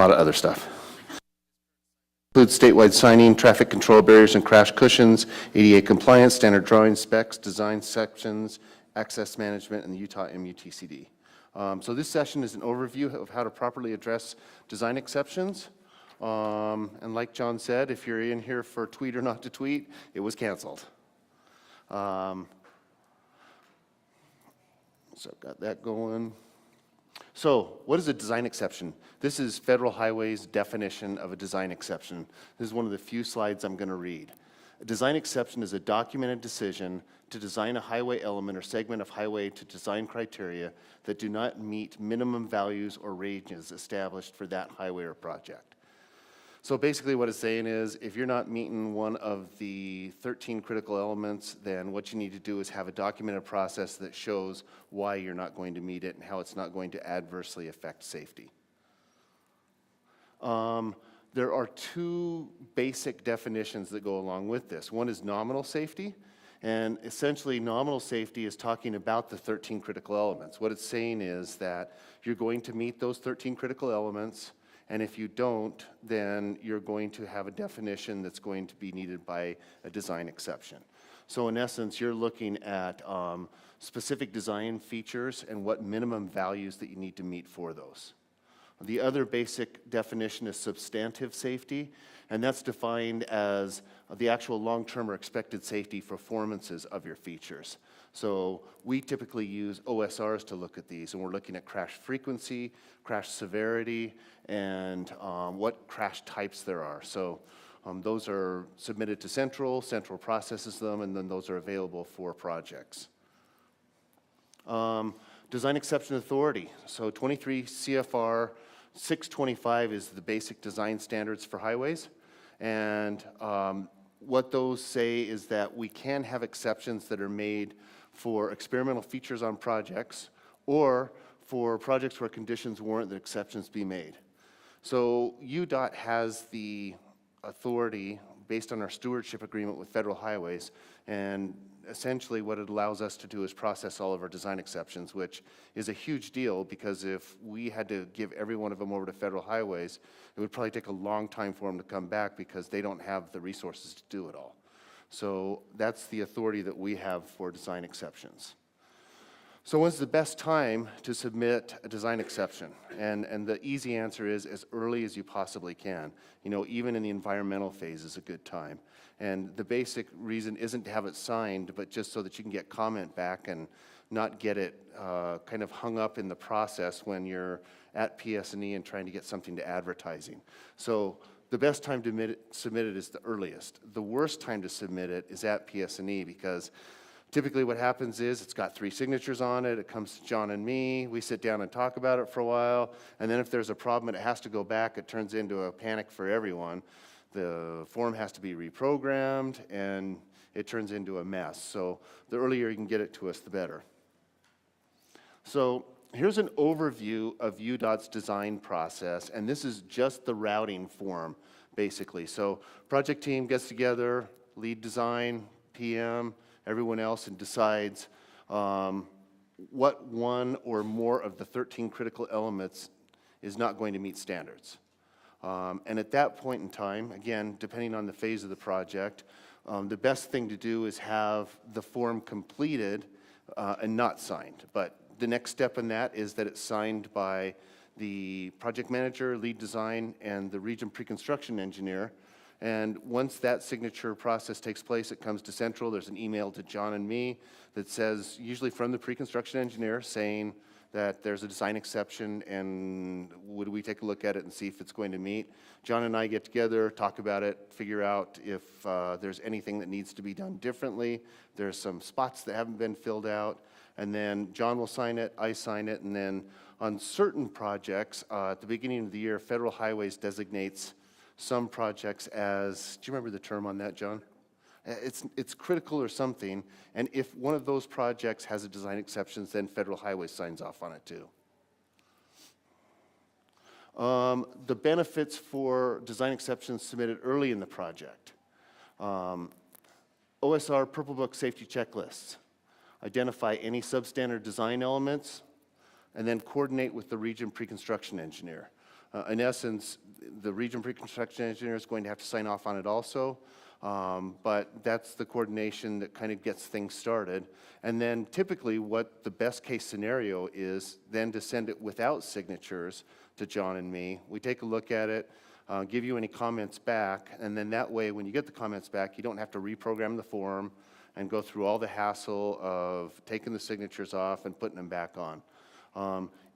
lot of other stuff. Includes statewide signing, traffic control barriers and crash cushions, ADA compliance, standard drawing specs, design sections, access management, and the Utah MUTCD. So this session is an overview of how to properly address design exceptions. And like John said, if you're in here for tweet or not to tweet, it was canceled. So I've got that going. So what is a design exception? This is Federal Highway's definition of a design exception. This is one of the few slides I'm going to read. A design exception is a documented decision to design a highway element or segment of highway to design criteria that do not meet minimum values or ranges established for that highway or project. So basically what it's saying is, if you're not meeting one of the 13 critical elements, then what you need to do is have a documented process that shows why you're not going to meet it and how it's not going to adversely affect safety. There are two basic definitions that go along with this. One is nominal safety, and essentially nominal safety is talking about the 13 critical elements. What it's saying is that you're going to meet those 13 critical elements, and if you don't, then you're going to have a definition that's going to be needed by a design exception. So in essence, you're looking at specific design features and what minimum values that you need to meet for those. The other basic definition is substantive safety, and that's defined as the actual long-term or expected safety performances of your features. So we typically use OSRs to look at these, and we're looking at crash frequency, crash severity, and what crash types there are. So those are submitted to Central processes them, and then those are available for projects. Design exception authority. So 23 CFR 625 is the basic design standards for highways, and what those say is that we can have exceptions that are made for experimental features on projects or for projects where conditions warrant that exceptions be made. So UDOT has the authority based on our stewardship agreement with Federal Highways, and essentially what it allows us to do is process all of our design exceptions, which is a huge deal because if we had to give every one of them over to Federal Highways, it would probably take a long time for them to come back because they don't have the resources to do it all. So that's the authority that we have for design exceptions. So when's the best time to submit a design exception? And the easy answer is as early as you possibly can. You know, even in the environmental phase is a good time. And the basic reason isn't to have it signed, but just so that you can get comment back and not get it kind of hung up in the process when you're at PS&E and trying to get something to advertising. So the best time to submit it is the earliest. The worst time to submit it is at PS&E because typically what happens is it's got 3 signatures on it, it comes to John and me, we sit down and talk about it for a while, and then if there's a problem and it has to go back, it turns into a panic for everyone. The form has to be reprogrammed and it turns into a mess. So the earlier you can get it to us, the better. So here's an overview of UDOT's design process, and this is just the routing form, basically. So project team gets together, lead design, PM, everyone else, and decides what one or more of the 13 critical elements is not going to meet standards. And at that point in time, again, depending on the phase of the project, the best thing to do is have the form completed and not signed. But the next step in that is that it's signed by the project manager, lead design, and the region pre-construction engineer. And once that signature process takes place, it comes to Central. There's an email to John and me that says, usually from the pre-construction engineer, saying that there's a design exception and would we take a look at it and see if it's going to meet. John and I get together, talk about it, figure out if there's anything that needs to be done differently. There's some spots that haven't been filled out, and then John will sign it, I sign it, and then on certain projects, at the beginning of the year, Federal Highways designates some projects as, do you remember the term on that, John? It's critical or something, and if one of those projects has a design exception, then Federal Highways signs off on it too. The benefits for design exceptions submitted early in the project. OSR Purple Book safety checklists. Identify any substandard design elements, and then coordinate with the region pre-construction engineer. In essence, the region pre-construction engineer is going to have to sign off on it also, but that's the coordination that kind of gets things started. And then typically what the best case scenario is then to send it without signatures to John and me. We take a look at it, give you any comments back, and then that way when you get the comments back, you don't have to reprogram the form and go through all the hassle of taking the signatures off and putting them back on.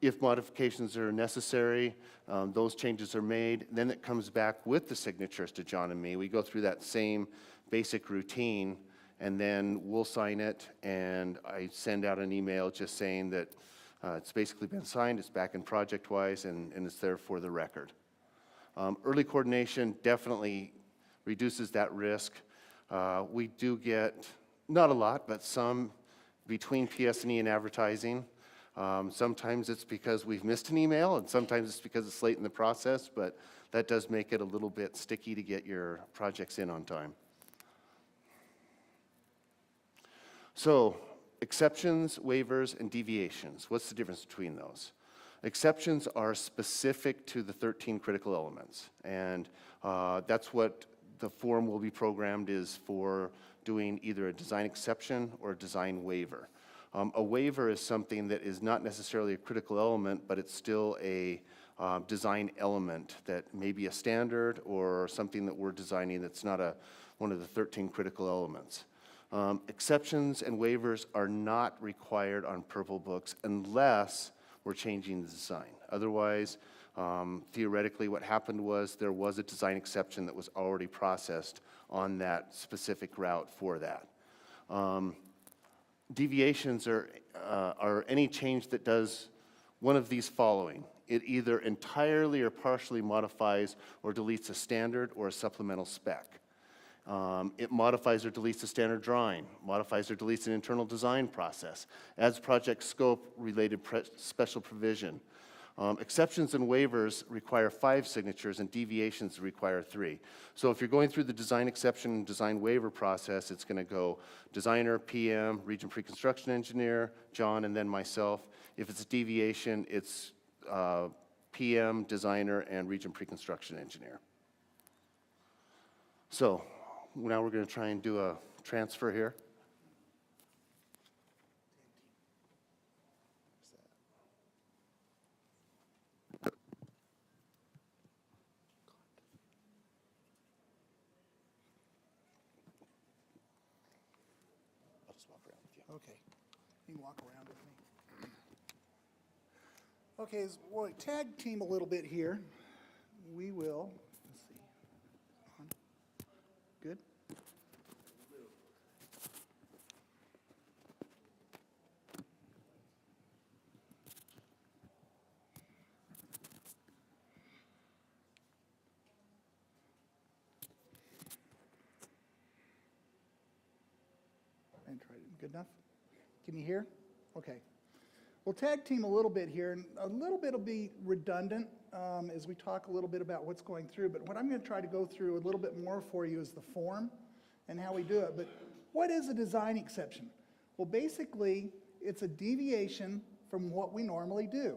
If modifications are necessary, those changes are made, then it comes back with the signatures to John and me. We go through that same basic routine, and then we'll sign it, and I send out an email just saying that it's basically been signed, it's back in ProjectWise, and it's there for the record. Early coordination definitely reduces that risk. We do get, not a lot, but some between PS&E and advertising. Sometimes it's because we've missed an email, and sometimes it's because it's late in the process, but that does make it a little bit sticky to get your projects in on time. So, exceptions, waivers, and deviations. What's the difference between those? Exceptions are specific to the 13 critical elements, and that's what the form will be programmed is for doing either a design exception or a design waiver. A waiver is something that is not necessarily a critical element, but it's still a design element that may be a standard or something that we're designing that's not one of the 13 critical elements. Exceptions and waivers are not required on Purple Books unless we're changing the design. Otherwise, theoretically, what happened was there was a design exception that was already processed on that specific route for that. Deviations are any change that does one of these following. It either entirely or partially modifies or deletes a standard or a supplemental spec. It modifies or deletes a standard drawing, modifies or deletes an internal design process, adds project scope related special provision. Exceptions and waivers require 5 signatures and deviations require 3. So if you're going through the design exception and design waiver process, it's going to go designer, PM, region pre-construction engineer, John, and then myself. If it's a deviation, it's PM, designer, and region pre-construction engineer. So now we're going to try and do a transfer here. Okay, you can walk around with me. Okay, as we'll tag team a little bit here. We will, let's see. On. Good. And try it. Good enough? Can you hear? Okay. We'll tag team a little bit here, and a little bit will be redundant as we talk a little bit about what's going through, but what I'm going to try to go through a little bit more for you is the form and how we do it. But what is a design exception? Well, basically, it's a deviation from what we normally do.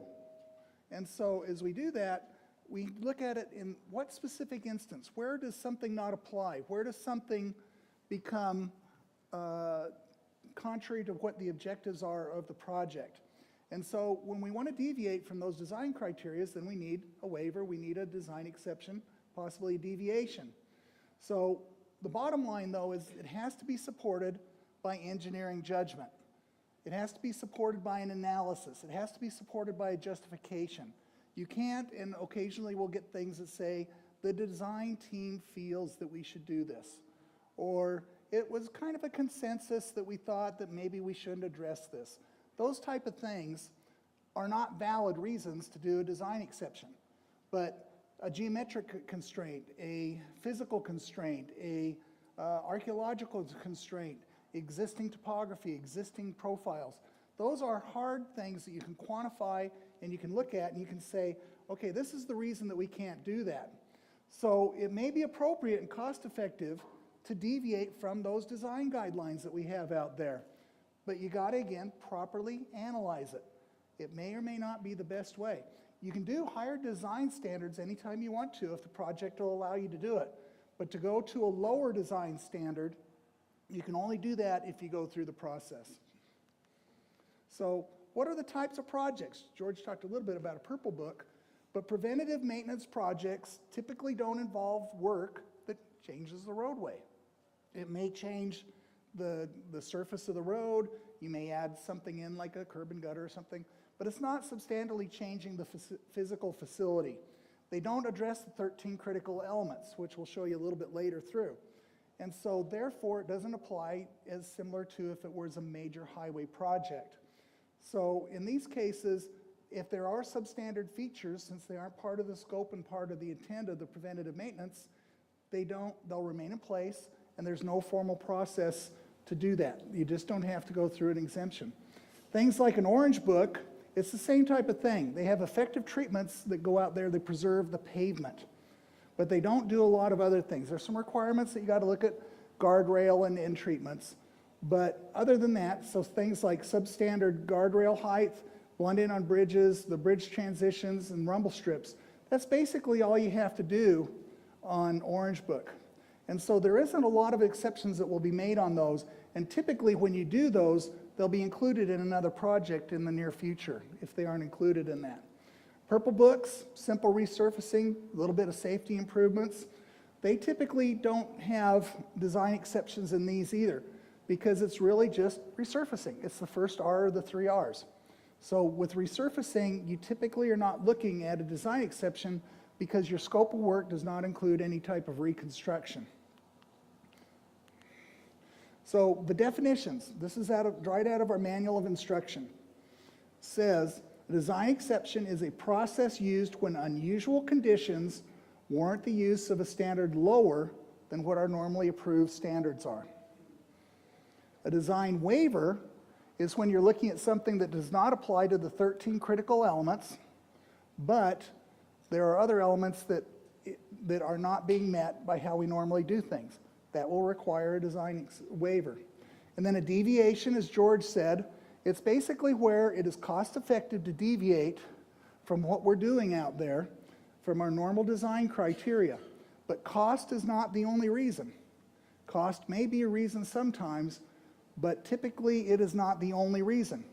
And so as we do that, we look at it in what specific instance? Where does something not apply? Where does something become contrary to what the objectives are of the project? And so when we want to deviate from those design criteria, then we need a waiver, we need a design exception, possibly a deviation. So the bottom line, though, is it has to be supported by engineering judgment. It has to be supported by an analysis. It has to be supported by a justification. You can't, and occasionally we'll get things that say, the design team feels that we should do this. Or it was kind of a consensus that we thought that maybe we shouldn't address this. Those type of things are not valid reasons to do a design exception. But a geometric constraint, a physical constraint, a archaeological constraint, existing topography, existing profiles, those are hard things that you can quantify and you can look at and you can say, okay, this is the reason that we can't do that. So it may be appropriate and cost effective to deviate from those design guidelines that we have out there. But you got to, again, properly analyze it. It may or may not be the best way. You can do higher design standards anytime you want to if the project will allow you to do it. But to go to a lower design standard, you can only do that if you go through the process. So what are the types of projects? George talked a little bit about a purple book, but preventative maintenance projects typically don't involve work that changes the roadway. It may change the surface of the road, you may add something in like a curb and gutter or something, but it's not substantially changing the physical facility. They don't address the 13 critical elements, which we'll show you a little bit later through. And so therefore, it doesn't apply as similar to if it was a major highway project. So in these cases, if there are substandard features, since they aren't part of the scope and part of the intent of the preventative maintenance, they'll remain in place, and there's no formal process to do that. You just don't have to go through an exemption. Things like an orange book, it's the same type of thing. They have effective treatments that go out there that preserve the pavement, but they don't do a lot of other things. There's some requirements that you got to look at, guardrail and end treatments, but other than that, so things like substandard guardrail height, blend in on bridges, the bridge transitions, and rumble strips, that's basically all you have to do on Orange Book. And so there isn't a lot of exceptions that will be made on those, and typically when you do those, they'll be included in another project in the near future if they aren't included in that. Purple books, simple resurfacing, a little bit of safety improvements. They typically don't have design exceptions in these either because it's really just resurfacing. It's the first R of the 3 R's. So with resurfacing, you typically are not looking at a design exception because your scope of work does not include any type of reconstruction. So the definitions, this is right out of our manual of instruction, says a design exception is a process used when unusual conditions warrant the use of a standard lower than what our normally approved standards are. A design waiver is when you're looking at something that does not apply to the 13 critical elements, but there are other elements that are not being met by how we normally do things. That will require a design waiver. And then a deviation, as George said, it's basically where it is cost effective to deviate from what we're doing out there, from our normal design criteria. But cost is not the only reason. Cost may be a reason sometimes, but typically it is not the only reason.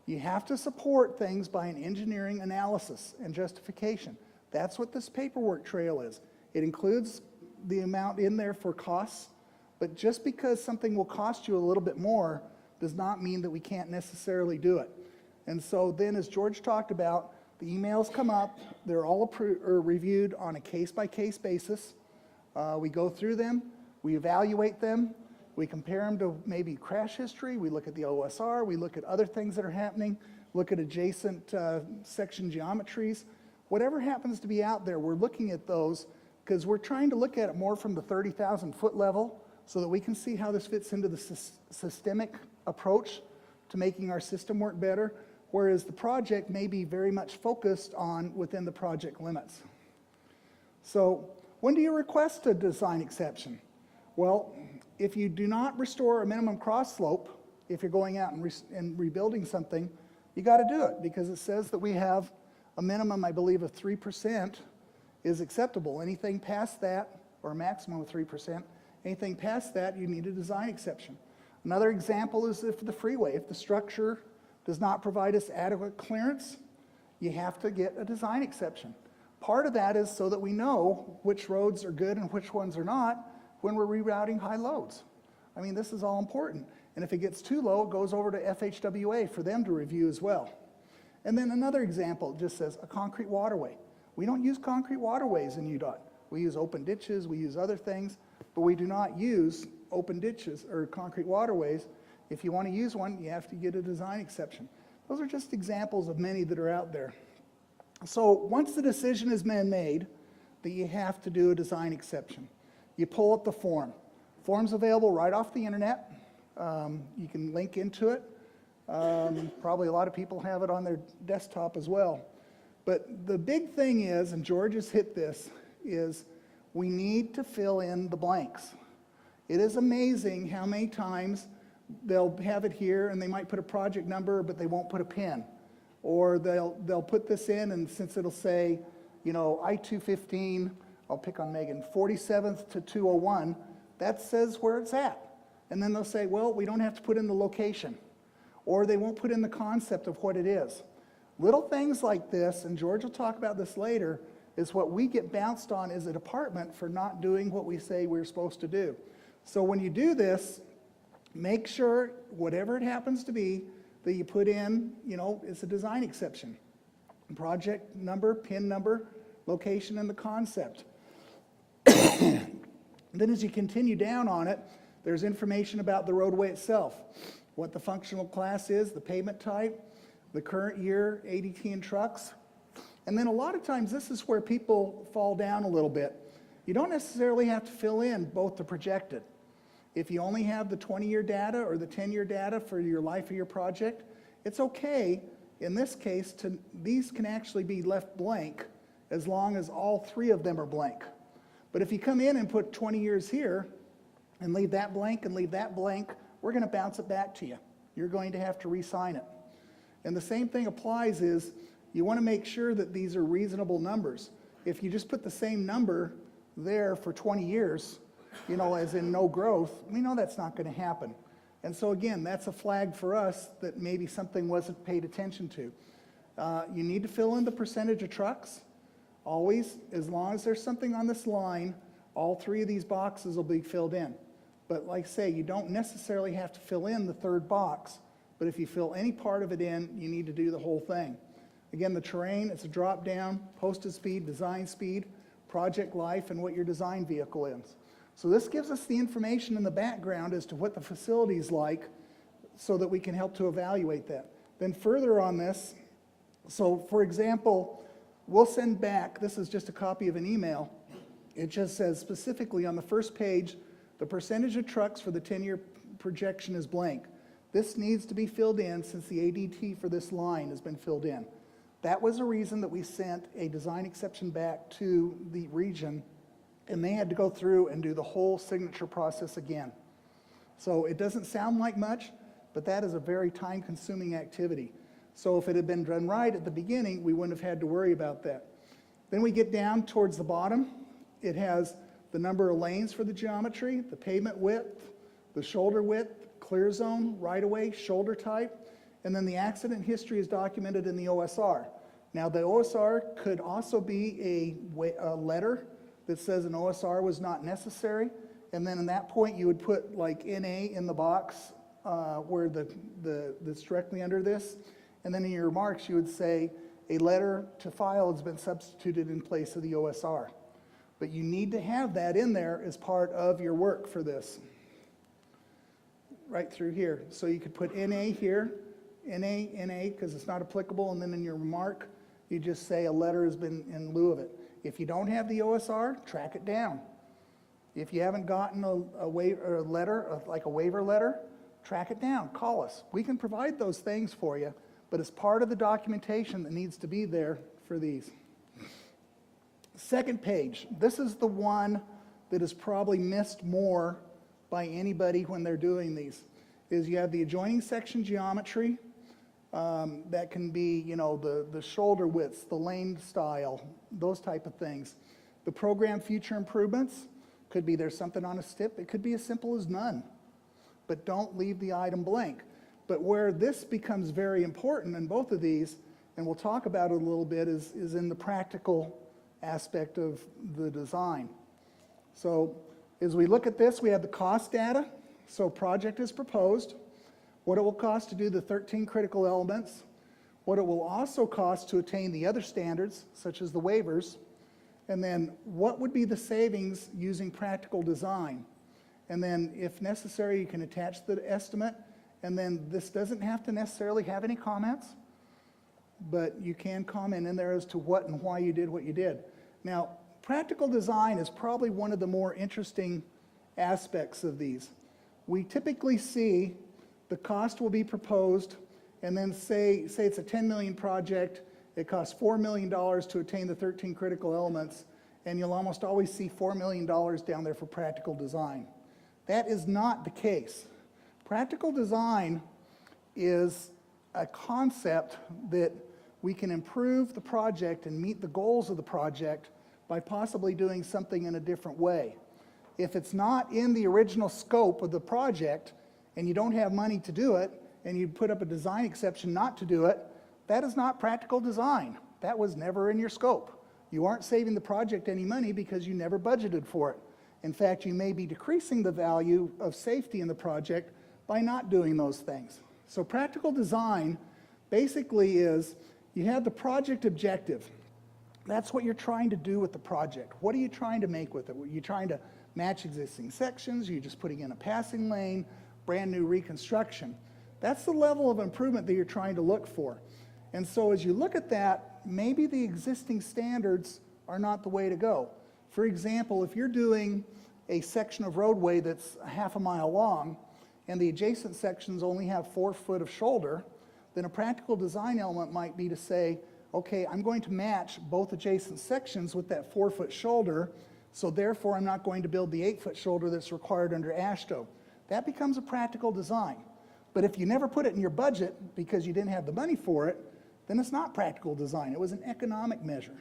You have to support things by an engineering analysis and justification. That's what this paperwork trail is. It includes the amount in there for costs, but just because something will cost you a little bit more does not mean that we can't necessarily do it. And so then, as George talked about, the emails come up, they're all reviewed on a case-by-case basis. We go through them, we evaluate them, we compare them to maybe crash history, we look at the OSR, we look at other things that are happening, look at adjacent section geometries. Whatever happens to be out there, we're looking at those because we're trying to look at it more from the 30,000 foot level so that we can see how this fits into the systemic approach to making our system work better, whereas the project may be very much focused on within the project limits. So when do you request a design exception? Well, if you do not restore a minimum cross slope, if you're going out and rebuilding something, you got to do it because it says that we have a minimum, I believe, of 3% is acceptable. Anything past that, or a maximum of 3%, anything past that, you need a design exception. Another example is if the freeway, if the structure does not provide us adequate clearance, you have to get a design exception. Part of that is so that we know which roads are good and which ones are not when we're rerouting high loads. I mean, this is all important. And if it gets too low, it goes over to FHWA for them to review as well. And then another example just says a concrete waterway. We don't use concrete waterways in UDOT. We use open ditches, we use other things, but we do not use open ditches or concrete waterways. If you want to use one, you have to get a design exception. Those are just examples of many that are out there. So once the decision has been made that you have to do a design exception, you pull up the form. Form's available right off the internet. You can link into it. Probably a lot of people have it on their desktop as well. But the big thing is, and George has hit this, is we need to fill in the blanks. It is amazing how many times they'll have it here and they might put a project number, but they won't put a pin. Or they'll put this in, and since it'll say, you know, I-215, I'll pick on Megan, 47th to 201, that says where it's at. And then they'll say, well, we don't have to put in the location. Or they won't put in the concept of what it is. Little things like this, and George will talk about this later, is what we get bounced on as a department for not doing what we say we're supposed to do. So when you do this, make sure, whatever it happens to be, that you put in, you know, it's a design exception. Project number, PIN number, location, and the concept. Then as you continue down on it, there's information about the roadway itself, what the functional class is, the pavement type, the current year ADT and trucks. And then a lot of times this is where people fall down a little bit. You don't necessarily have to fill in both the projected. If you only have the 20-year data or the 10-year data for your life of your project, it's okay in this case these can actually be left blank as long as all three of them are blank. But if you come in and put 20 years here and leave that blank and leave that blank, we're going to bounce it back to you. You're going to have to re-sign it. And the same thing applies is you want to make sure that these are reasonable numbers. If you just put the same number there for 20 years, you know, as in no growth, we know that's not going to happen. And so again, that's a flag for us that maybe something wasn't paid attention to. You need to fill in the percentage of trucks. Always, as long as there's something on this line, all three of these boxes will be filled in. But like I say, you don't necessarily have to fill in the third box, but if you fill any part of it in, you need to do the whole thing. Again, the terrain, it's a drop down, posted speed, design speed, project life, and what your design vehicle is. So this gives us the information in the background as to what the facility is like so that we can help to evaluate that. Then further on this, so for example, we'll send back, this is just a copy of an email, it just says specifically on the first page, the percentage of trucks for the 10-year projection is blank. This needs to be filled in since the ADT for this line has been filled in. That was a reason that we sent a design exception back to the region, and they had to go through and do the whole signature process again. So it doesn't sound like much, but that is a very time-consuming activity. So if it had been done right at the beginning, we wouldn't have had to worry about that. Then we get down towards the bottom. It has the number of lanes for the geometry, the pavement width, the shoulder width, clear zone, right-of-way, shoulder type, and then the accident history is documented in the OSR. Now the OSR could also be a letter that says an OSR was not necessary, and then in that point you would put like NA in the box where that's directly under this, and then in your remarks you would say a letter to file has been substituted in place of the OSR. But you need to have that in there as part of your work for this. Right through here. So you could put NA here, NA, because it's not applicable, and then in your remark, you just say a letter has been in lieu of it. If you don't have the OSR, track it down. If you haven't gotten a waiver letter, like a waiver letter, track it down, call us. We can provide those things for you, but it's part of the documentation that needs to be there for these. Second page, this is the one that is probably missed more by anybody when they're doing these, is you have the adjoining section geometry, that can be, you know, the shoulder widths, the lane style, those type of things. The program future improvements, could be there's something on a STIP, it could be as simple as none, but don't leave the item blank. But where this becomes very important in both of these, and we'll talk about it a little bit, is in the practical aspect of the design. So as we look at this, we have the cost data. So project is proposed, what it will cost to do the 13 critical elements, what it will also cost to attain the other standards, such as the waivers, and then what would be the savings using practical design. And then if necessary, you can attach the estimate, and then this doesn't have to necessarily have any comments, but you can comment in there as to what and why you did what you did. Now, practical design is probably one of the more interesting aspects of these. We typically see the cost will be proposed, and then say it's a 10 million project, it costs $4 million to attain the 13 critical elements, and you'll almost always see $4 million down there for practical design. That is not the case. Practical design is a concept that we can improve the project and meet the goals of the project by possibly doing something in a different way. If it's not in the original scope of the project and you don't have money to do it, and you put up a design exception not to do it, that is not practical design. That was never in your scope. You aren't saving the project any money because you never budgeted for it. In fact, you may be decreasing the value of safety in the project by not doing those things. So practical design basically is you have the project objective. That's what you're trying to do with the project. What are you trying to make with it? Are you trying to match existing sections? Are you just putting in a passing lane, brand new reconstruction? That's the level of improvement that you're trying to look for. And so as you look at that, maybe the existing standards are not the way to go. For example, if you're doing a section of roadway that's a half a mile long and the adjacent sections only have 4 foot of shoulder, then a practical design element might be to say, okay, I'm going to match both adjacent sections with that 4 foot shoulder, so therefore I'm not going to build the 8 foot shoulder that's required under AASHTO. That becomes a practical design. But if you never put it in your budget because you didn't have the money for it, then it's not practical design. It was an economic measure.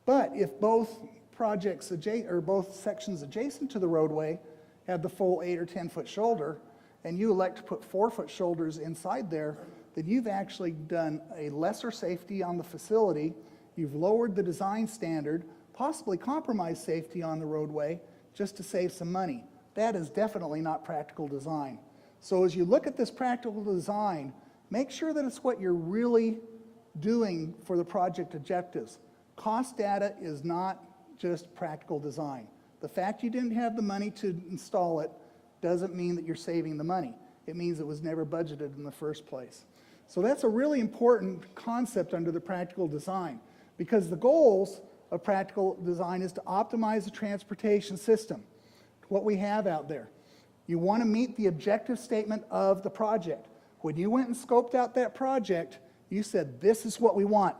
But if both projects or both sections adjacent to the roadway have the full 8 or 10 foot shoulder, and you elect to put 4 foot shoulders inside there, then you've actually done a lesser safety on the facility, you've lowered the design standard, possibly compromised safety on the roadway just to save some money. That is definitely not practical design. So as you look at this practical design, make sure that it's what you're really doing for the project objectives. Cost data is not just practical design. The fact you didn't have the money to install it doesn't mean that you're saving the money. It means it was never budgeted in the first place. So that's a really important concept under the practical design, because the goals of practical design is to optimize the transportation system, what we have out there. You want to meet the objective statement of the project. When you went and scoped out that project, you said, this is what we want.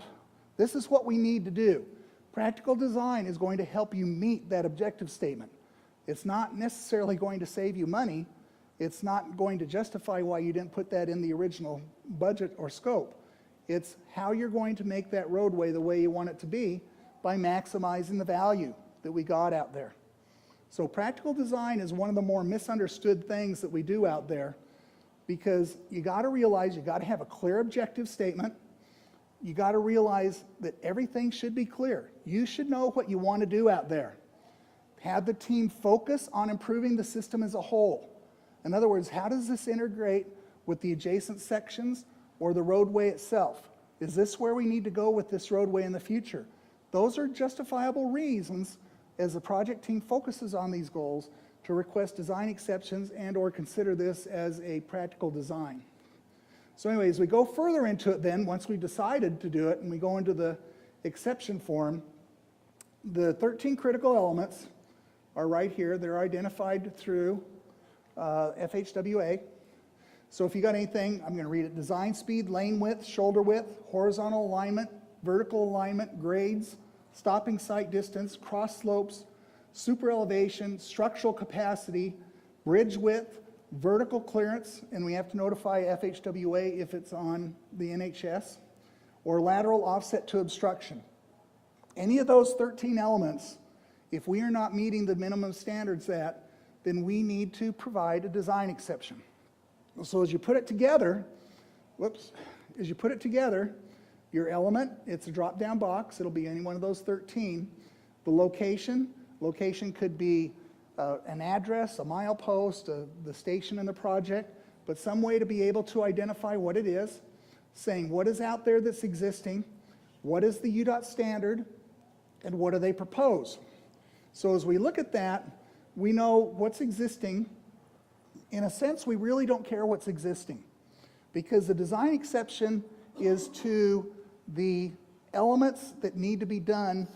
This is what we need to do. Practical design is going to help you meet that objective statement. It's not necessarily going to save you money. It's not going to justify why you didn't put that in the original budget or scope. It's how you're going to make that roadway the way you want it to be by maximizing the value that we got out there. So practical design is one of the more misunderstood things that we do out there, because you got to realize you got to have a clear objective statement. You got to realize that everything should be clear. You should know what you want to do out there. Have the team focus on improving the system as a whole. In other words, how does this integrate with the adjacent sections or the roadway itself? Is this where we need to go with this roadway in the future? Those are justifiable reasons as the project team focuses on these goals to request design exceptions and or consider this as a practical design. So anyways, we go further into it then, once we've decided to do it, and we go into the exception form. The 13 critical elements are right here. They're identified through FHWA. So if you got anything, I'm going to read it. Design speed, lane width, shoulder width, horizontal alignment, vertical alignment, grades, stopping site distance, cross slopes, super elevation, structural capacity, bridge width, vertical clearance, and we have to notify FHWA if it's on the NHS, or lateral offset to obstruction. Any of those 13 elements, if we are not meeting the minimum standards then we need to provide a design exception. So as you put it together, your element, it's a drop-down box. It'll be any one of those 13. The location could be an address, a milepost, the station in the project, but some way to be able to identify what it is, saying what is out there that's existing, what is the UDOT standard, and what do they propose. So as we look at that, we know what's existing. In a sense, we really don't care what's existing, because the design exception is to the elements that need to be done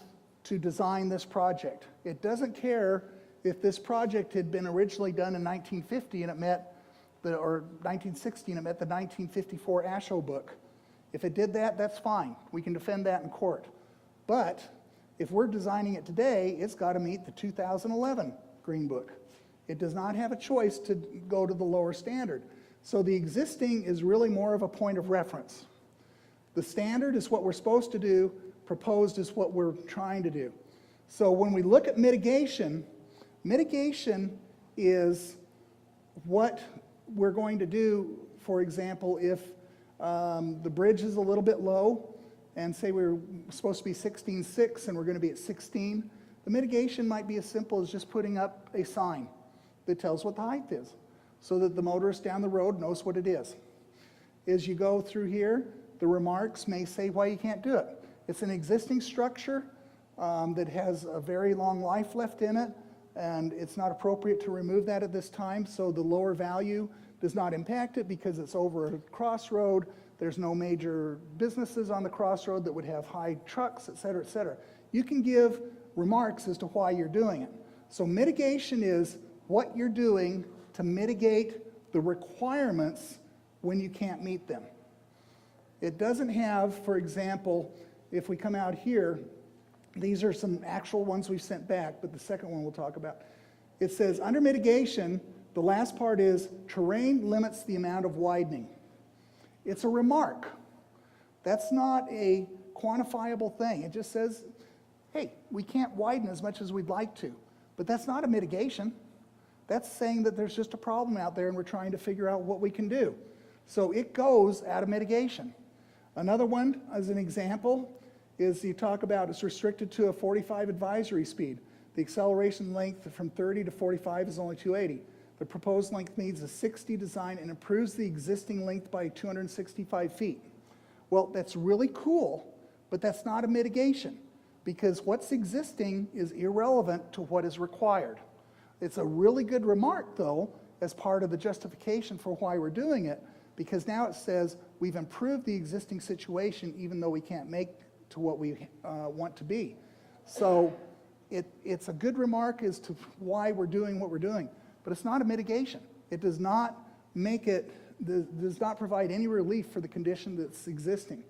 to design this project. It doesn't care if this project had been originally done in 1950 and it met or 1960 and it met the 1954 AASHTO book. If it did that, that's fine. We can defend that in court. But if we're designing it today, it's got to meet the 2011 Green Book. It does not have a choice to go to the lower standard. So the existing is really more of a point of reference. The standard is what we're supposed to do, proposed is what we're trying to do. So when we look at mitigation, mitigation is what we're going to do, for example, if the bridge is a little bit low, and say we're supposed to be 16.6 and we're going to be at 16, the mitigation might be as simple as just putting up a sign that tells what the height is, so that the motorist down the road knows what it is. As you go through here, the remarks may say why you can't do it. It's an existing structure that has a very long life left in it, and it's not appropriate to remove that at this time, so the lower value does not impact it because it's over a crossroad. There's no major businesses on the crossroad that would have high trucks, et cetera, et cetera. You can give remarks as to why you're doing it. So mitigation is what you're doing to mitigate the requirements when you can't meet them. It doesn't have, for example, if we come out here, these are some actual ones we've sent back, but the second one we'll talk about. It says, under mitigation, the last part is, terrain limits the amount of widening. It's a remark. That's not a quantifiable thing. It just says, hey, we can't widen as much as we'd like to. But that's not a mitigation. That's saying that there's just a problem out there and we're trying to figure out what we can do. So it goes out of mitigation. Another one, as an example, is you talk about it's restricted to a 45 advisory speed. The acceleration length from 30 to 45 is only 280. The proposed length needs a 60 design and improves the existing length by 265 feet. Well, that's really cool, but that's not a mitigation because what's existing is irrelevant to what is required. It's a really good remark, though, as part of the justification for why we're doing it, because now it says we've improved the existing situation even though we can't make to what we want to be. So it's a good remark as to why we're doing what we're doing, but it's not a mitigation. It does not make it, does not provide any relief for the condition that's existing.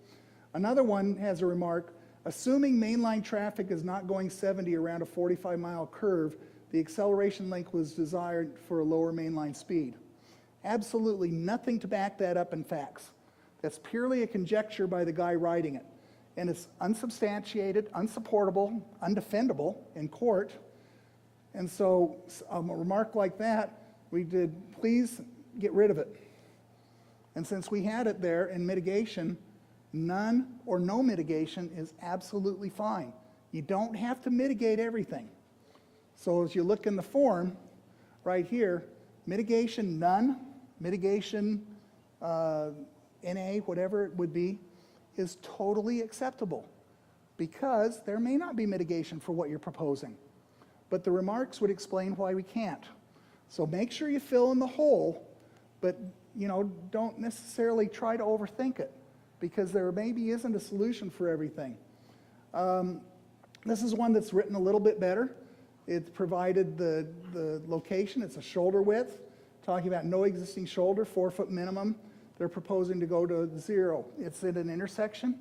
Another one has a remark, assuming mainline traffic is not going 70 around a 45-mile curve, the acceleration length was desired for a lower mainline speed. Absolutely nothing to back that up in facts. That's purely a conjecture by the guy writing it. And it's unsubstantiated, unsupportable, undefendable in court. And so a remark like that, we did, please get rid of it. And since we had it there in mitigation, none or no mitigation is absolutely fine. You don't have to mitigate everything. So as you look in the form right here, mitigation none, mitigation NA, whatever it would be, is totally acceptable because there may not be mitigation for what you're proposing. But the remarks would explain why we can't. So make sure you fill in the hole, but don't necessarily try to overthink it because there maybe isn't a solution for everything. This is one that's written a little bit better. It provided the location. It's a shoulder width, talking about no existing shoulder, 4-foot minimum. They're proposing to go to 0. It's at an intersection.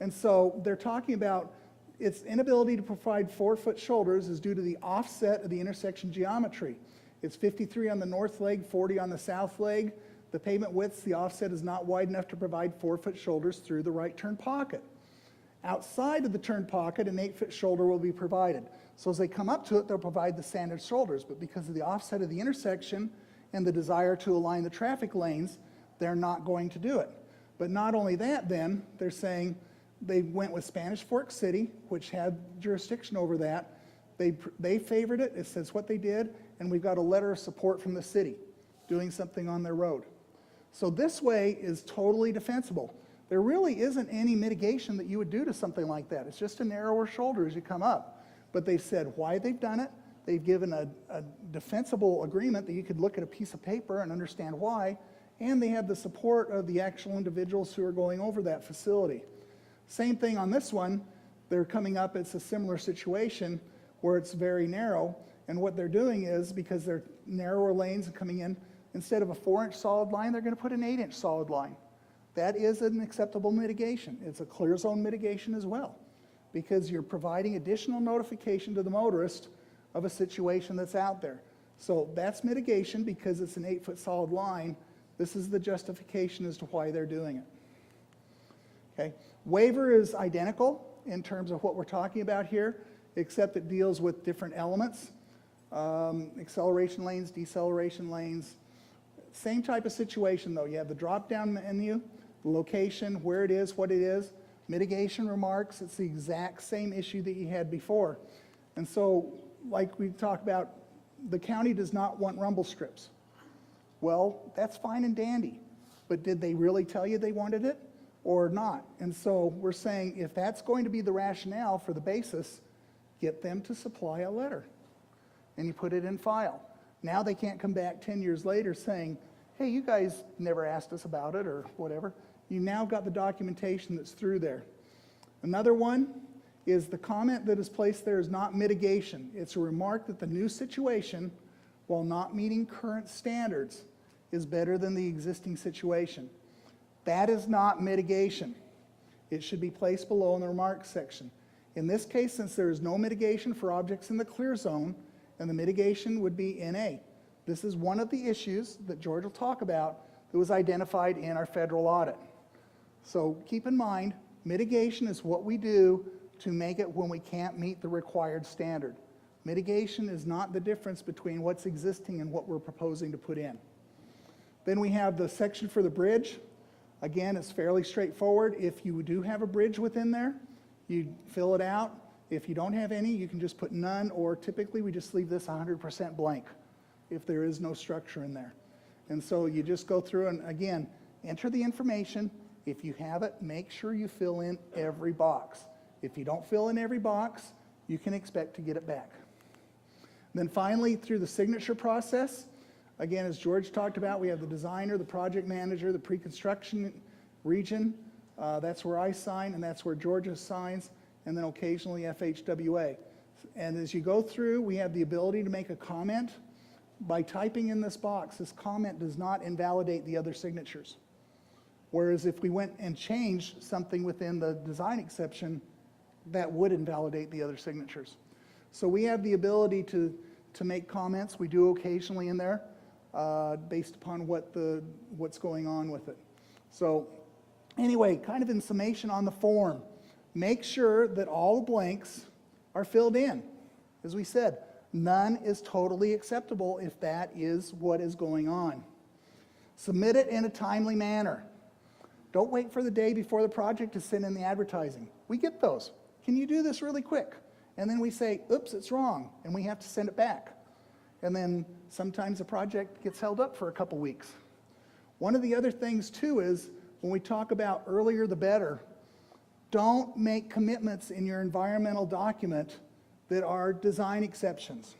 And so they're talking about its inability to provide 4-foot shoulders is due to the offset of the intersection geometry. It's 53 on the north leg, 40 on the south leg. The pavement widths, the offset is not wide enough to provide 4-foot shoulders through the right turn pocket. Outside of the turn pocket, an 8-foot shoulder will be provided. So as they come up to it, they'll provide the standard shoulders, but because of the offset of the intersection and the desire to align the traffic lanes, they're not going to do it. But not only that then, they're saying they went with Spanish Fork City, which had jurisdiction over that. They favored it, it says what they did, and we've got a letter of support from the city doing something on their road. So this way is totally defensible. There really isn't any mitigation that you would do to something like that. It's just a narrower shoulder as you come up. But they've said why they've done it. They've given a defensible agreement that you could look at a piece of paper and understand why. And they have the support of the actual individuals who are going over that facility. Same thing on this one. They're coming up, it's a similar situation where it's very narrow. And what they're doing is, because they're narrower lanes and coming in, instead of a 4-inch solid line, they're going to put an 8-inch solid line. That is an acceptable mitigation. It's a clear zone mitigation as well, because you're providing additional notification to the motorist of a situation that's out there. So that's mitigation because it's an 8-foot solid line. This is the justification as to why they're doing it. Okay? Waiver is identical in terms of what we're talking about here, except it deals with different elements. Acceleration lanes, deceleration lanes. Same type of situation though. You have the drop-down menu, the location, where it is, what it is, mitigation remarks. It's the exact same issue that you had before. And so, like we talked about, the county does not want rumble strips. Well, that's fine and dandy, but did they really tell you they wanted it or not? And so we're saying if that's going to be the rationale for the basis, get them to supply a letter and you put it in file. Now they can't come back 10 years later saying, hey, you guys never asked us about it or whatever. You now got the documentation that's through there. Another one is the comment that is placed there is not mitigation. It's a remark that the new situation, while not meeting current standards, is better than the existing situation. That is not mitigation. It should be placed below in the remarks section. In this case, since there is no mitigation for objects in the clear zone, and the mitigation would be NA. This is one of the issues that George will talk about that was identified in our federal audit. So keep in mind, mitigation is what we do to make it when we can't meet the required standard. Mitigation is not the difference between what's existing and what we're proposing to put in. Then we have the section for the bridge. Again, it's fairly straightforward. If you do have a bridge within there, you fill it out. If you don't have any, you can just put none, or typically we just leave this 100% blank if there is no structure in there. And so you just go through and, again, enter the information. If you have it, make sure you fill in every box. If you don't fill in every box, you can expect to get it back. Then finally, through the signature process, again, as George talked about, we have the designer, the project manager, the pre-construction region. That's where I sign, and that's where Georgia signs, and then occasionally FHWA. And as you go through, we have the ability to make a comment. By typing in this box, this comment does not invalidate the other signatures. Whereas if we went and changed something within the design exception, that would invalidate the other signatures. So we have the ability to make comments. We do occasionally in there, based upon what's going on with it. So anyway, kind of in summation on the form, make sure that all the blanks are filled in. As we said, none is totally acceptable if that is what is going on. Submit it in a timely manner. Don't wait for the day before the project to send in the advertising. We get those. Can you do this really quick? And then we say, oops, it's wrong, and we have to send it back. And then sometimes the project gets held up for a couple weeks. One of the other things too is when we talk about earlier the better, don't make commitments in your environmental document that are design exceptions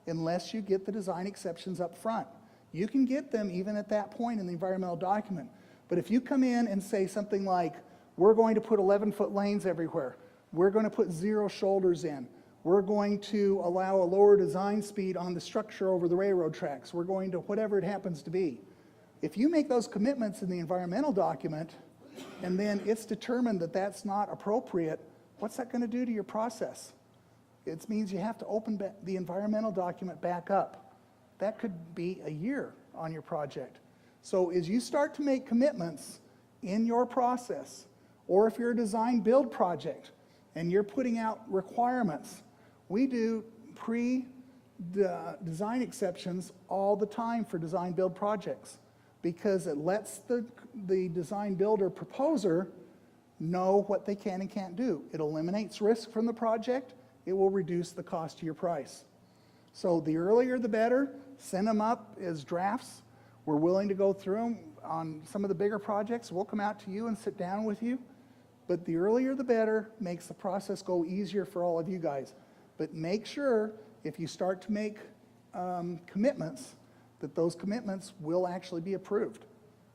unless you get the design exceptions up front. You can get them even at that point in the environmental document. But if you come in and say something like, we're going to put 11-foot lanes everywhere, we're going to put 0 shoulders in, we're going to allow a lower design speed on the structure over the railroad tracks, we're going to whatever it happens to be. If you make those commitments in the environmental document, and then it's determined that that's not appropriate, what's that going to do to your process? It means you have to open the environmental document back up. That could be a year on your project. So as you start to make commitments in your process, or if you're a design build project and you're putting out requirements, we do design exceptions all the time for design build projects because it lets the design builder proposer know what they can and can't do. It eliminates risk from the project. It will reduce the cost to your price. So the earlier the better. Send them up as drafts. We're willing to go through them on some of the bigger projects. We'll come out to you and sit down with you. But the earlier the better makes the process go easier for all of you guys. But make sure if you start to make commitments, that those commitments will actually be approved.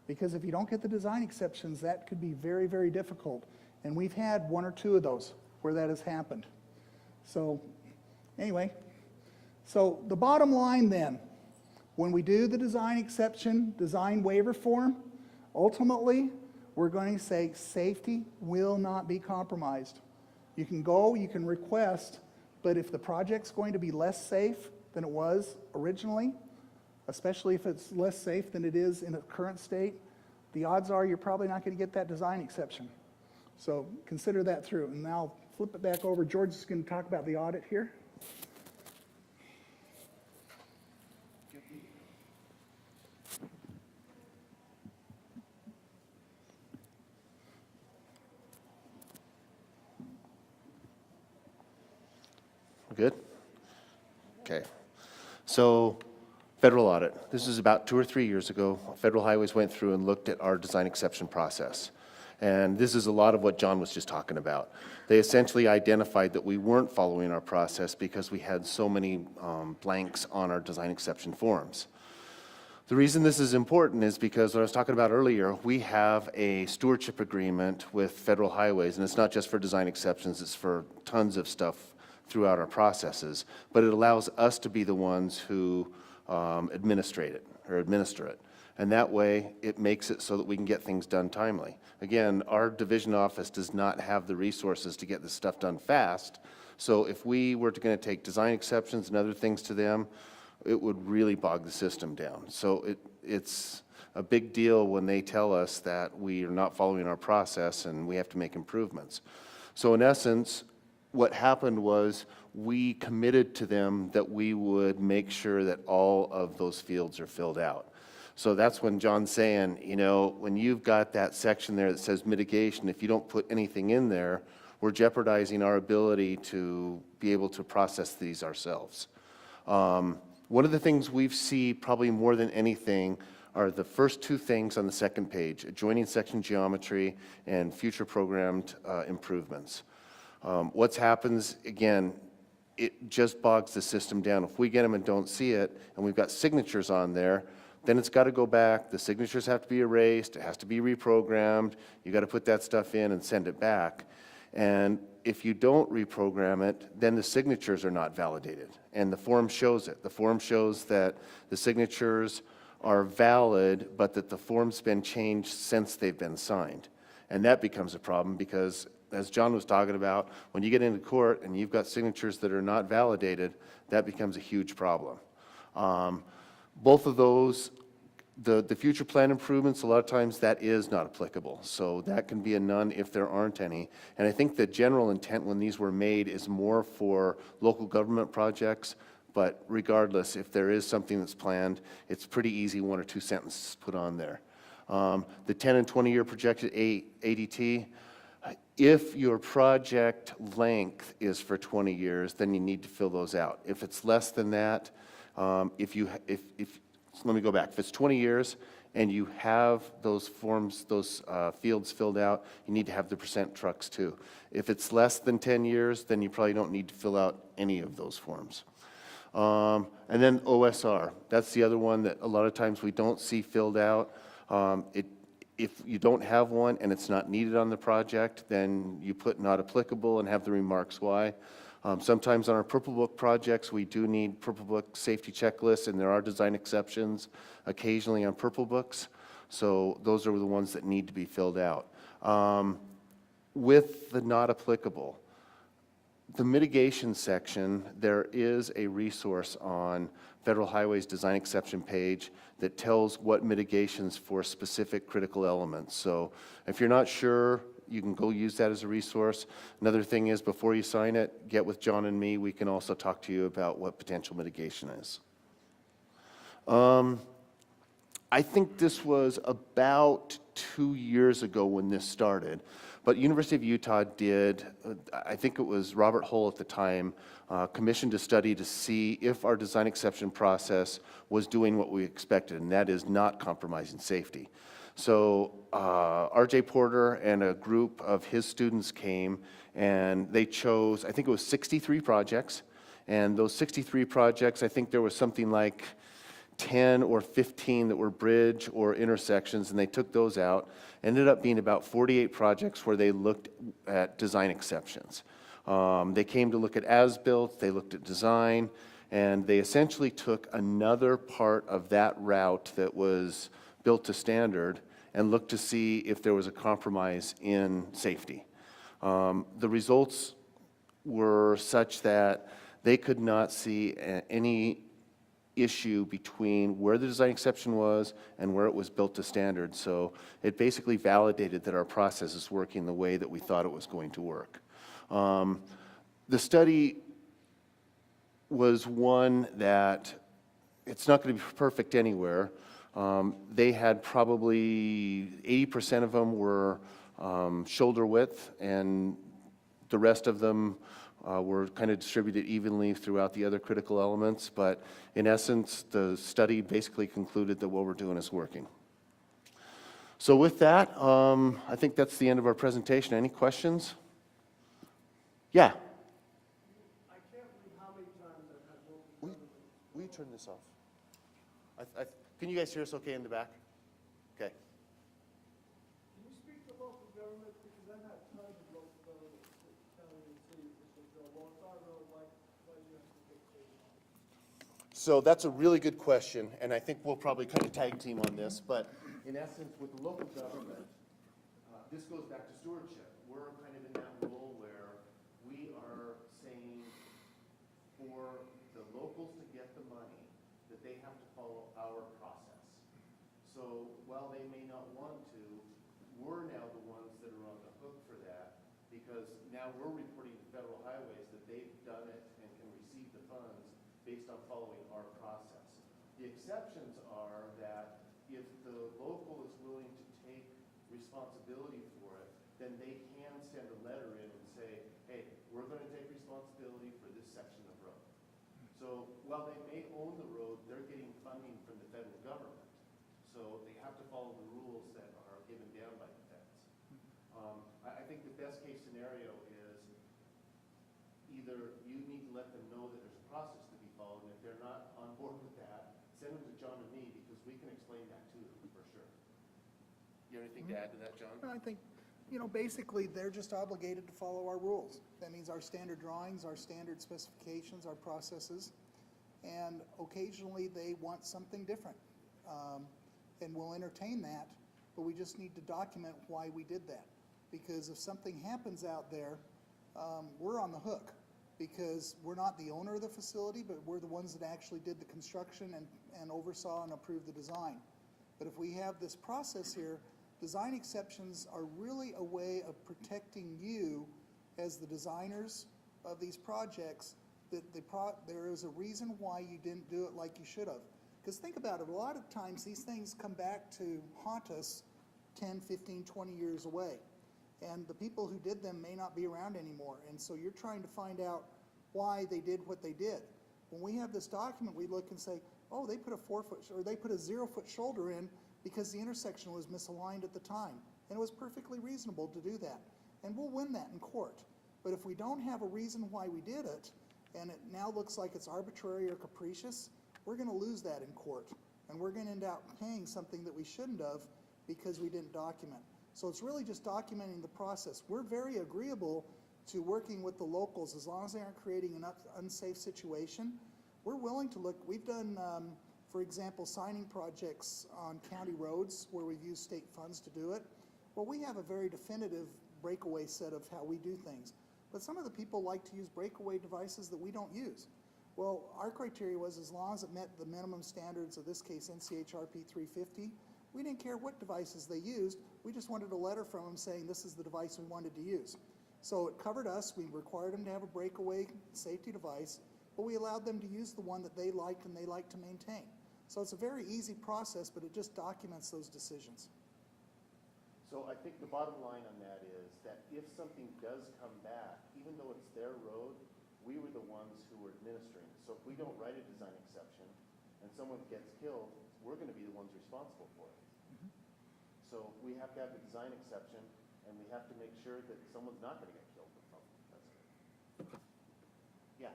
Because if you don't get the design exceptions, that could be very, very difficult. And we've had 1 or 2 of those where that has happened. So anyway, so the bottom line then, when we do the design exception, design waiver form, ultimately, we're going to say safety will not be compromised. You can go, you can request, but if the project's going to be less safe than it was originally, especially if it's less safe than it is in its current state, the odds are you're probably not going to get that design exception. So consider that through. And now I'll flip it back over. George is going to talk about the audit here. Good? Okay. So, federal audit. This is about 2 or 3 years ago. Federal Highways went through and looked at our design exception process. And this is a lot of what John was just talking about. They essentially identified that we weren't following our process because we had so many blanks on our design exception forms. The reason this is important is because what I was talking about earlier, we have a stewardship agreement with Federal Highways, and it's not just for design exceptions, it's for tons of stuff throughout our processes, but it allows us to be the ones who administer it. And that way, it makes it so that we can get things done timely. Again, our division office does not have the resources to get this stuff done fast, so if we were going to take design exceptions and other things to them, it would really bog the system down. So it's a big deal when they tell us that we are not following our process and we have to make improvements. So in essence, what happened was we committed to them that we would make sure that all of those fields are filled out. So that's when John's saying, you know, when you've got that section there that says mitigation, if you don't put anything in there, we're jeopardizing our ability to be able to process these ourselves. One of the things we see probably more than anything are the first two things on the second page, adjoining section geometry and future programmed improvements. What happens, again, it just bogs the system down. If we get them and don't see it, and we've got signatures on there, then it's got to go back, the signatures have to be erased, it has to be reprogrammed, you got to put that stuff in and send it back. And if you don't reprogram it, then the signatures are not validated, and the form shows it. The form shows that the signatures are valid, but that the form's been changed since they've been signed. And that becomes a problem because, as John was talking about, when you get into court and you've got signatures that are not validated, that becomes a huge problem. Both of those, the future plan improvements, a lot of times that is not applicable. So that can be a none if there aren't any. And I think the general intent when these were made is more for local government projects, but regardless, if there is something that's planned, it's pretty easy 1 or 2 sentences put on there. The 10 and 20-year projected ADT, if your project length is for 20 years, then you need to fill those out. If it's less than that, let me go back. If it's 20 years and you have those forms, those fields filled out, you need to have the percent trucks too. If it's less than 10 years, then you probably don't need to fill out any of those forms. And then OSR, that's the other one that a lot of times we don't see filled out. If you don't have one and it's not needed on the project, then you put not applicable and have the remarks why. Sometimes on our Purple Book projects, we do need Purple Book safety checklists, and there are design exceptions occasionally on Purple Books. So those are the ones that need to be filled out. With the not applicable, the mitigation section, there is a resource on Federal Highways design exception page that tells what mitigations for specific critical elements. So if you're not sure, you can go use that as a resource. Another thing is, before you sign it, get with John and me. We can also talk to you about what potential mitigation is. I think this was about 2 years ago when this started, but University of Utah did, I think it was Robert Hull at the time, commissioned a study to see if our design exception process was doing what we expected, and that is not compromising safety. So R.J. Porter and a group of his students came, and they chose, I think it was 63 projects, and those 63 projects, I think there was something like 10 or 15 that were bridge or intersections, and they took those out. Ended up being about 48 projects where they looked at design exceptions. They came to look at as-built, they looked at design, and they essentially took another part of that route that was built to standard and looked to see if there was a compromise in safety. The results were such that they could not see any issue between where the design exception was and where it was built to standard. So it basically validated that our process is working the way that we thought it was going to work. The study was one that it's not going to be perfect anywhere. They had probably 80% of them were shoulder width, and the rest of them were kind of distributed evenly throughout the other critical elements. But in essence, the study basically concluded that what we're doing is working. So with that, I think that's the end of our presentation. Any questions? Yeah. I can't believe how many times I've had local government. Will you turn this off? Can you guys hear us okay in the back? Okay. Can you speak to local government? Because I've had tons of local government, county and city officials go, well, it's our road, why do you have to dictate it? So that's a really good question, and I think we'll probably kind of tag team on this, but in essence, with the local government, this goes back to stewardship. We're kind of in that role where we are saying for the locals to get the money, that they have to follow our process. So while they may not want to, we're now the ones that are on the hook for that, because now we're reporting to Federal Highways that they've done it and can receive the funds based on following our process. The exceptions are that if the local is willing to take responsibility for it, then they can send a letter in and say, hey, we're going to take responsibility for this section of road. So while they may own the road, they're getting funding from the federal government. So they have to follow the rules that are given down by the feds. I think the best case scenario is either you need to let them know that there's a process to be followed, and if they're not on board with that, send them to John and me, because we can explain that to them for sure. You have anything to add to that, John? I think, basically, they're just obligated to follow our rules. That means our standard drawings, our standard specifications, our processes, and occasionally they want something different. And we'll entertain that, but we just need to document why we did that. Because if something happens out there, we're on the hook, because we're not the owner of the facility, but we're the ones that actually did the construction and oversaw and approved the design. But if we have this process here, design exceptions are really a way of protecting you as the designers of these projects, that there is a reason why you didn't do it like you should have. Because think about it, a lot of times these things come back to haunt us 10, 15, 20 years away. And the people who did them may not be around anymore. And so you're trying to find out why they did what they did. When we have this document, we look and say, oh, they put a 4-foot, or they put a 0-foot shoulder in because the intersection was misaligned at the time. And it was perfectly reasonable to do that. And we'll win that in court. But if we don't have a reason why we did it, and it now looks like it's arbitrary or capricious, we're gonna lose that in court. And we're gonna end up paying something that we shouldn't have because we didn't document. So it's really just documenting the process. We're very agreeable to working with the locals as long as they aren't creating an unsafe situation. We're willing to look. We've done, for example, signing projects on county roads where we've used state funds to do it. Well, we have a very definitive breakaway set of how we do things. But some of the people like to use breakaway devices that we don't use. Well, our criteria was as long as it met the minimum standards of this case, NCHRP 350, we didn't care what devices they used. We just wanted a letter from them saying this is the device we wanted to use. So it covered us. We required them to have a breakaway safety device, but we allowed them to use the one that they liked and they liked to maintain. So it's a very easy process, but it just documents those decisions. So I think the bottom line on that is that if something does come back, even though it's their road, we were the ones who were administering. So if we don't write a design exception and someone gets killed, we're going to be the ones responsible for it. So we have to have the design exception, and we have to make sure that someone's not going to get killed from it. That's it. Yeah.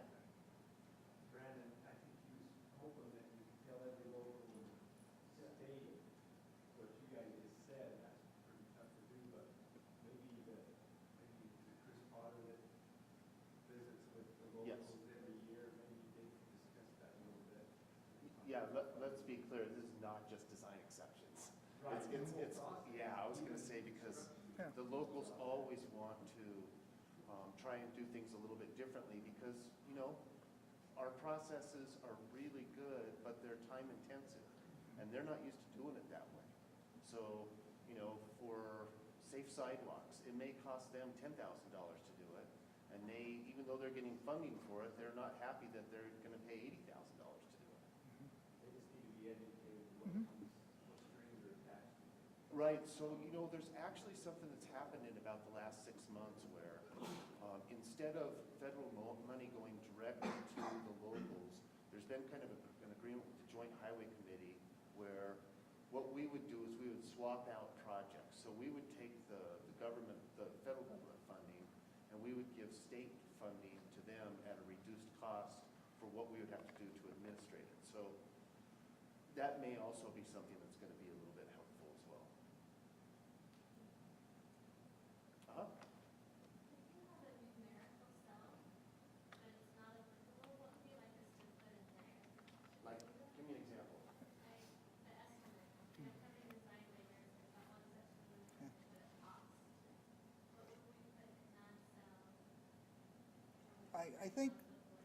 Brandon, I think he was hoping that you could tell every local state what you guys just said. That's pretty tough to do, but maybe the Chris Potter that visits with the locals every year, maybe they can discuss that a little bit. Yeah, let's be clear, this is not just design exceptions. Right. It's yeah, I was going to say, because the locals always want to try and do things a little bit differently, because, our processes are really good, but time intensive, and they're not used to doing it that way. So, you know, for safe sidewalks, it may cost them $10,000 to do it, and they, even though they're getting funding for it, they're not happy that they're gonna pay $80,000 to do it. They just need to be educated what strings are attached to it. Right, so, you know, there's actually something that's happened in about the last 6 months where instead of federal money going directly to the locals, there's been kind of an agreement with the Joint Highway Committee where what we would do is we would swap out projects. So we would take the government, the federal government funding, and we would give state funding to them at a reduced cost for what we would have to do to administrate it. So that may also be something that's going to be a little bit helpful as well. Uh-huh. If you have a numerical cell, but it's not applicable, what would be like this to put in there? Like, give me an example. The estimate, I'm covering design waivers, there's that one section with the cost. What would we put in that cell? I think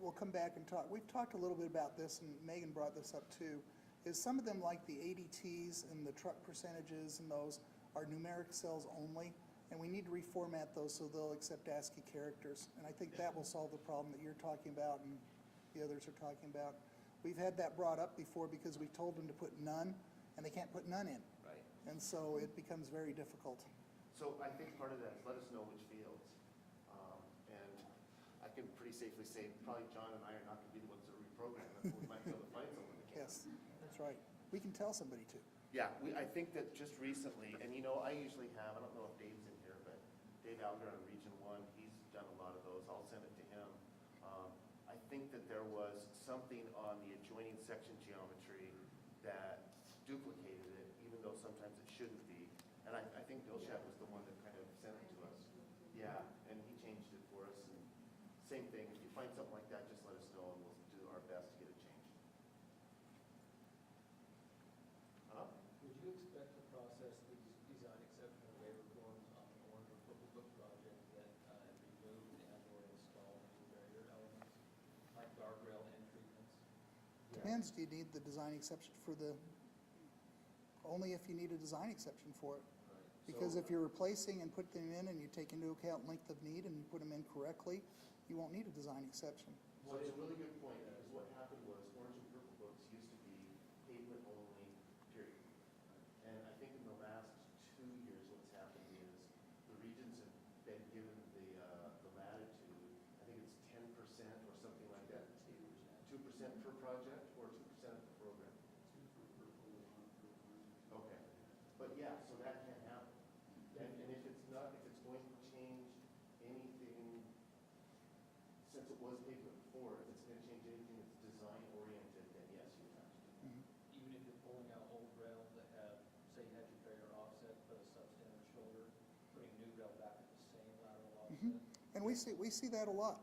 we'll come back and talk, we've talked a little bit about this, and Megan brought this up too, is some of them like the ADTs and the truck percentages and those are numeric cells only, and we need to reformat those so they'll accept ASCII characters. And I think that will solve the problem that you're talking about and the others are talking about. We've had that brought up before because we told them to put none, and they can't put none in. Right. And so it becomes very difficult. So I think part of that is let us know which fields. And I can pretty safely say probably John and I are not going to be the ones that reprogram it, but we might be able to find someone that can. Yes, that's right. We can tell somebody to. Yeah, I think that just recently, and you know, I usually have, I don't know if Dave's in here, but Dave Alger on Region 1, he's done a lot of those. I'll send it to him. I think that there was something on the adjoining section geometry that duplicated it, even though sometimes it shouldn't be. And I think Bill Shat was the one that kind of sent it to us. Yeah, and he changed it for us. And same thing, if you find something like that, just let us know and we'll do our best to get it changed. Would you expect to process these design exception and waiver forms on the orange or purple book project that remove and or install new barrier elements, like guardrail and treatments? Depends, do you need the design exception for the, only if you need a design exception for it. Right. Because if you're replacing and put them in and you take into account length of need and you put them in correctly, you won't need a design exception. So it's a really good point, because what happened was orange and purple books used to be pavement only, period. And I think in the last 2 years, what's happened is the regions have been given the latitude, I think it's 10% or something like that. 2% per project or 2% of the program? Okay, but yeah, so that can happen. And if it's not, if it's going to change anything, since it was pavement before, if it's going to change anything that's design oriented, then yes, you have to. Even if you're pulling out old rails that have, say you had your barrier offset, put a substandard shoulder, putting new rail back at the same lateral offset? And we see that a lot.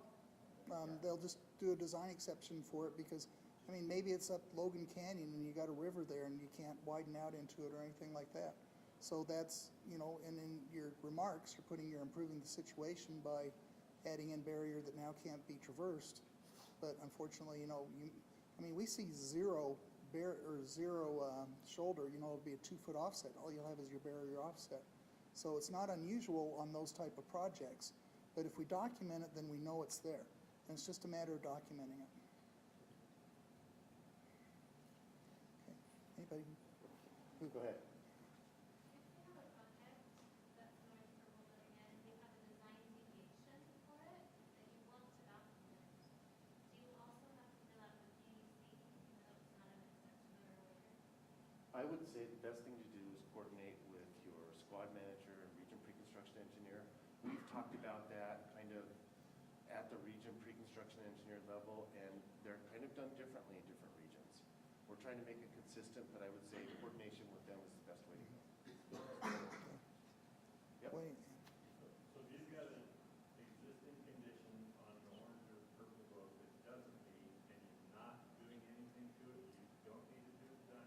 They'll just do a design exception for it because, I mean, maybe it's up Logan Canyon and you got a river there and you can't widen out into it or anything like that. So that's, you know, and in your remarks, you're improving the situation by adding in barrier that now can't be traversed. But unfortunately, you know, we see zero shoulder, you know, it'll be a 2-foot offset. All you'll have is your barrier offset. So it's not unusual on those type of projects. But if we document it, then we know it's there. And it's just a matter of documenting it. Okay. Anybody? Go ahead. If you have a project that's orange, purple, but again, you have a design deviation for it that you want to document, do you also have to fill out the PUC, even though it's not an exception or a waiver? I would say the best thing to do is coordinate with your squad manager and region pre-construction engineer. We've talked about that kind of at the region pre-construction engineer level, and they're kind of done differently in different regions. We're trying to make it consistent, but I would say coordination with them is the best way to go. Yep. Wait. So if you've got an existing condition on an orange or purple road that doesn't meet, and you're not doing anything to it, you don't need to do a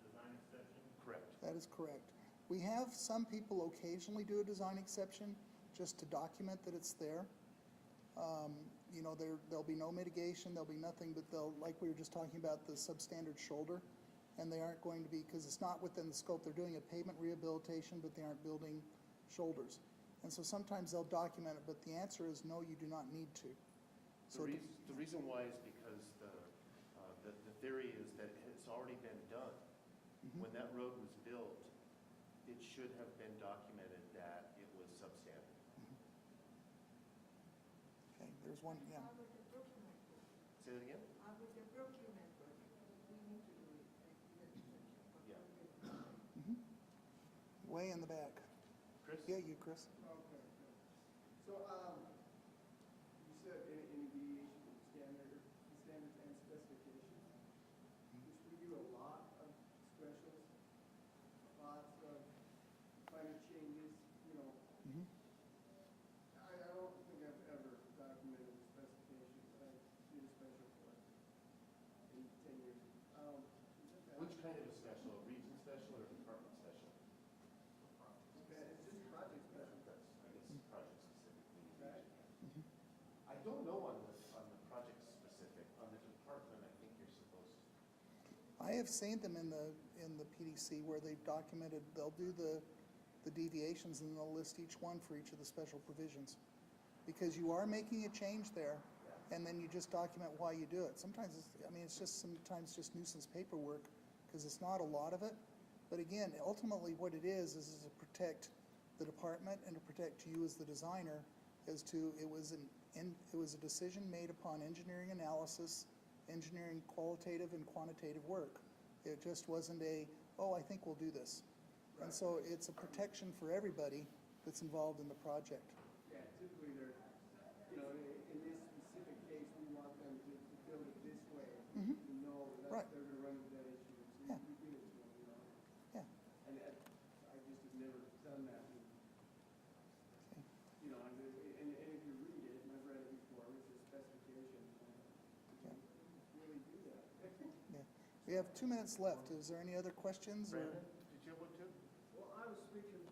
design exception? Correct. That is correct. We have some people occasionally do a design exception just to document that it's there. You know, there'll be no mitigation, there'll be nothing, but like we were just talking about the substandard shoulder. and they aren't going to be, because it's not within the scope, they're doing a pavement rehabilitation, but they aren't building shoulders. And so sometimes they'll document it, but the answer is no, you do not need to. So The reason why is because the theory is that it's already been done. When that road was built, it should have been documented that it was substandard. Okay, there's one, yeah. How about the procurement? Say that again? How about the procurement? We need to do it. Yeah. Way in the back. Chris? Yeah, you, Chris. Okay. So, you said any deviation from standards and specifications, which we do a lot of specials, lots of minor changes, you know. I don't think I've ever documented a specification that I did a special for in 10 years. Which kind of a special, a region special or a department special? It's just project special. That's, I guess, project specifically. Right. I don't know on the project specific, on the department, I think you're supposed to. I have seen them in the PDC where they've documented, they'll do the deviations and they'll list each one for each of the special provisions. Because you are making a change there, and then you just document why you do it. Sometimes it's just sometimes just nuisance paperwork, because it's not a lot of it. But again, ultimately what it is to protect the department and to protect you as the designer as to, it was a decision made upon engineering analysis, engineering qualitative and quantitative work. It just wasn't oh, I think we'll do this. And so it's a protection for everybody that's involved in the project. Yeah, typically they're, you know, in this specific case, we want them to build it this way. To know that Right. they're gonna run into that issue. So Yeah. we give it to them, you know. Yeah. And I just have never done that. And, Okay. you know, and if you read it, and I've read it before, it's a specification. Yeah. Really do that. Yeah. We have 2 minutes left. Is there any other questions? Or? Brandon, did you have one too? Well, I was speaking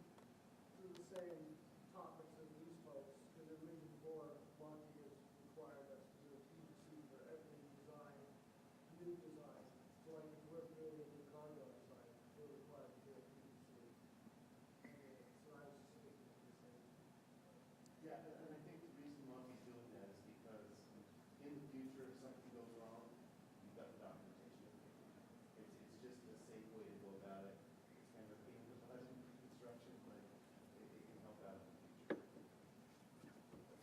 through the same topics as these folks, because in Region 4, Monty has required us to do a PDC for every design, new design. So like if we're building a new condo site, we're required to do a PDC. So I was just speaking to the same. Yeah, and I think the reason Monty's doing that is because in the future, if something goes wrong, you've got the documentation. It's just a safe way to go about it. It's kind of a pain in the butt in construction, but it can help out in the future.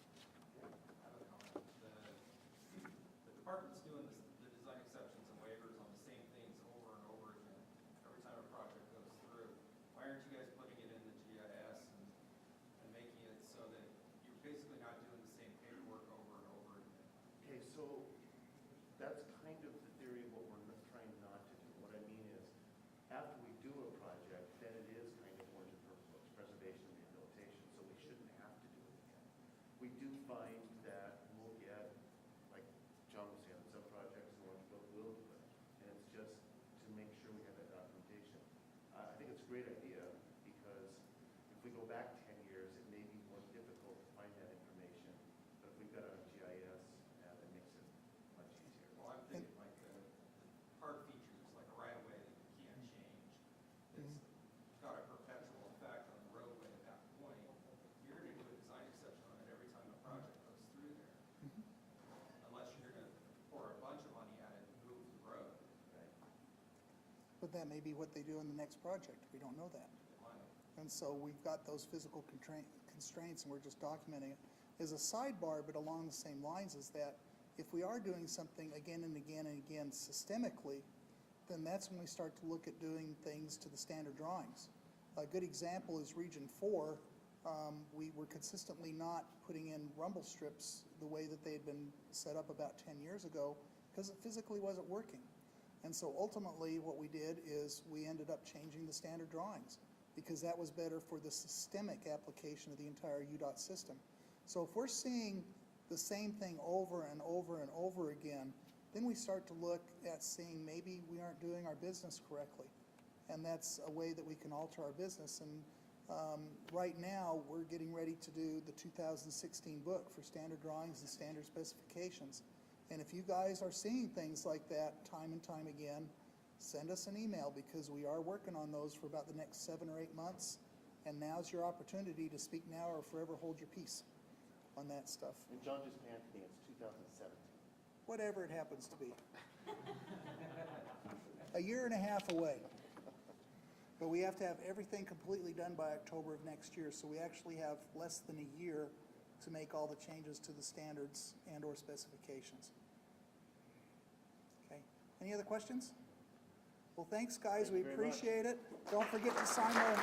I have a comment. The department's doing the design exceptions and waivers on the same things over and over again, every time a project goes through. Why aren't you guys putting it in the GIS and making it so that you're basically not doing the same paperwork over and over again? Okay, so that's kind of the theory of what we're trying not to do. What I mean is, after we do a project, then it is kind of more to preservation and rehabilitation, so we shouldn't have to do it again. We do find that we'll get, like John was saying, some projects in Orangeville will do it, and it's just to make sure we have that documentation. I think it's a great idea, because if we go back 10 years, it may be more difficult to find that information, but if we've got it on GIS, that makes it much easier. Well, I'm thinking like the hard features, like a right of way that you can't change. It's got a perpetual effect on the roadway at that point. You're gonna do a design exception on it every time a project goes through there. Unless you're gonna pour a bunch of money at it and move the road. Right. But that may be what they do in the next project. We don't know that. It might. And so we've got those physical constraints and we're just documenting it. As a sidebar, but along the same lines, is that if we are doing something again and again and again systemically, then that's when we start to look at doing things to the standard drawings. A good example is Region 4. We were consistently not putting in rumble strips the way that they had been set up about 10 years ago because it physically wasn't working. And so ultimately what we did is we ended up changing the standard drawings because that was better for the systemic application of the entire UDOT system. So if we're seeing the same thing over and over and over again, then we start to look at seeing maybe we aren't doing our business correctly. And that's a way that we can alter our business. And right now, we're getting ready to do the 2016 book for standard drawings and standard specifications. And if you guys are seeing things like that time and time again, send us an email, because we are working on those for about the next 7 or 8 months. And now's your opportunity to speak now or forever hold your peace on that stuff, And John just handed me, it's 2017. whatever it happens to be. A year and a half away. But we have to have everything completely done by October of next year, so we actually have less than a year to make all the changes to the standards and/or specifications. Okay, any other questions? Well, thanks, guys, we Thank you very much. appreciate it. Don't forget to sign our